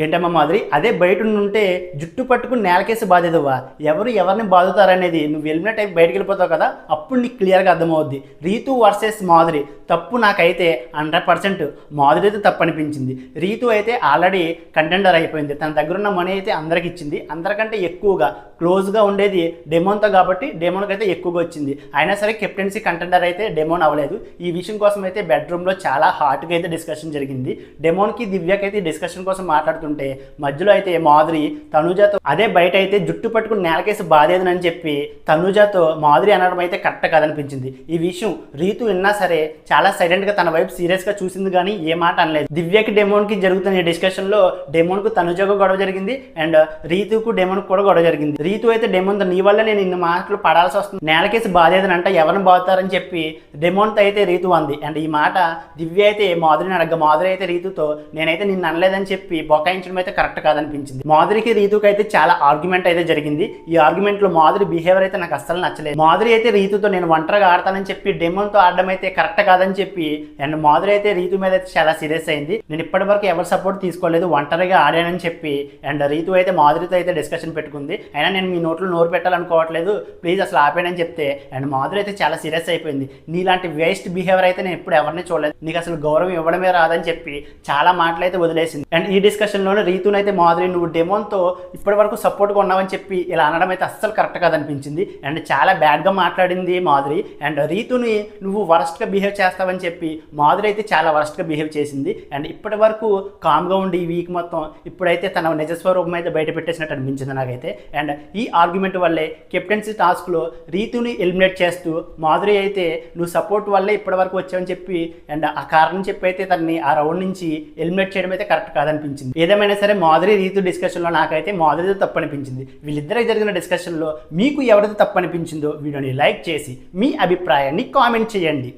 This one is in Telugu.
ఏంటమ్మా మాదిరి, అదే బయట ఉంటే జుట్టు పట్టుకుని నేలకేసి బాధేదువా, ఎవరు ఎవరిని బాదుతారనేది నువ్వు వెళ్ళిన టైం బయటకు వెళ్ళిపోతావు కదా, అప్పుడు నీకు క్లియర్గా అర్థమవుద్ది. రీతు వర్సెస్ మాధురి. తప్పు నాకైతే 100% మాధురి అయితే తప్పు అనిపించింది. రీతు అయితే ఆల్రెడీ కంటెండర్ అయిపోయింది, తన దగ్గర ఉన్న మనీ అయితే అందరికి ఇచ్చింది. అందరికంటే ఎక్కువగా క్లోజ్గా ఉండేది డెమోన్తో కాబట్టి డెమోన్కి అయితే ఎక్కువగా వచ్చింది. అయినా సరే కెప్టెన్సీ కంటెండర్ అయితే డెమోన్ అవ్వలేదు. ఈ విషయం కోసం అయితే బెడ్రూమ్లో చాలా హాట్గా అయితే డిస్కషన్ జరిగింది. డెమోన్కి దివ్యకి అయితే డిస్కషన్ కోసం మాట్లాడుతుంటే మధ్యలో అయితే మాధురి తనుజాతో అదే బయట అయితే జుట్టు పట్టుకుని నేలకేసి బాధేదని చెప్పి తనుజాతో మాధురి అనడం అయితే కరెక్ట్ కాదనిపించింది. ఈ విషయం రీతు విన్నా సరే చాలా సైలెంట్గా తన వైపు సీరియస్గా చూసింది కానీ ఏ మాట అనలేదు. దివ్యకి డెమోన్కి జరుగుతున్న ఈ డిస్కషన్లో డెమోన్కు తనుజకు గొడవ జరిగింది అండ్ రీతుకు డెమోన్కి కూడా గొడవ జరిగింది. రీతు అయితే డెమోన్తో నీ వల్ల నేను ఇన్ని మాటలు పడాల్సి వస్తుంది, నేలకేసి బాధేదని అంటే ఎవరిని బాగుతారని చెప్పి డెమోన్తో అయితే రీతు అంది. అండ్ ఈ మాట దివ్య అయితే మాధురిని అడగ, మాధురి అయితే రీతుతో నేనైతే నిన్ను అనలేదని చెప్పి బొకాయించడం అయితే కరెక్ట్ కాదనిపించింది. మాధురికి రీతుకి అయితే చాలా ఆర్గ్యుమెంట్ అయితే జరిగింది. ఈ ఆర్గ్యుమెంట్ లో మాధురి బిహేవియర్ అయితే నాకు అస్సలు నచ్చలేదు. మాధురి అయితే రీతుతో నేను ఒంటరిగా ఆడతానని చెప్పి డెమోన్తో ఆడడం అయితే కరెక్ట్ కాదని చెప్పి అండ్ మాధురి అయితే రీతు మీద అయితే చాలా సీరియస్ అయింది. నేను ఇప్పటి వరకు ఎవరి సపోర్ట్ తీసుకోలేదు, ఒంటరిగా ఆడానని చెప్పి అండ్ రీతు అయితే మాధురితో అయితే డిస్కషన్ పెట్టుకుంది. అయినా నేను మీ నోట్లో నోరు పెట్టాలనుకోవట్లేదు, ప్లీజ్ అసలు ఆపేనని చెప్తే అండ్ మాధురి అయితే చాలా సీరియస్ అయిపోయింది. నీలాంటి వేస్ట్ బిహేవియర్ అయితే నేను ఎప్పుడు ఎవరిని చూడలేదు, నీకు అసలు గౌరవం ఇవ్వడమే రాదని చెప్పి చాలా మాటలు అయితే వదిలేసింది. అండ్ ఈ డిస్కషన్లోనే రీతునైతే మాధురి నువ్వు డెమోన్తో ఇప్పటి వరకు సపోర్ట్గా ఉన్నావని చెప్పి ఇలా అనడం అయితే అస్సలు కరెక్ట్ కాదనిపించింది. అండ్ చాలా బ్యాడ్గా మాట్లాడింది మాధురి. అండ్ రీతుని నువ్వు వరస్ట్గా బిహేవ్ చేస్తావని చెప్పి మాధురి అయితే చాలా వరస్ట్గా బిహేవ్ చేసింది. అండ్ ఇప్పటి వరకు కామ్గా ఉండి ఈ వీక్ మొత్తం ఇప్పుడైతే తన నిజస్వరూపం అయితే బయట పెట్టేసినట్టు అనిపించింది నాకైతే. అండ్ ఈ ఆర్గ్యుమెంట్ వల్లే కెప్టెన్సీ టాస్క్లో రీతుని ఎలిమినేట్ చేస్తూ మాధురి అయితే నువ్వు సపోర్ట్ వల్లే ఇప్పటి వరకు వచ్చావని చెప్పి అండ్ ఆ కారణం చెప్పి అయితే తనని ఆ రౌండ్ నుంచి ఎలిమినేట్ చేయడం అయితే కరెక్ట్ కాదనిపించింది. ఏదేమైనా సరే మాధురి రీతు డిస్కషన్లో నాకైతే మాధురితో తప్పు అనిపించింది. వీళ్ళిద్దరికి జరిగిన డిస్కషన్లో మీకు ఎవరితో తప్పు అనిపించిందో వీడియోని లైక్ చేసి మీ అభిప్రాయాన్ని కామెంట్ చేయండి.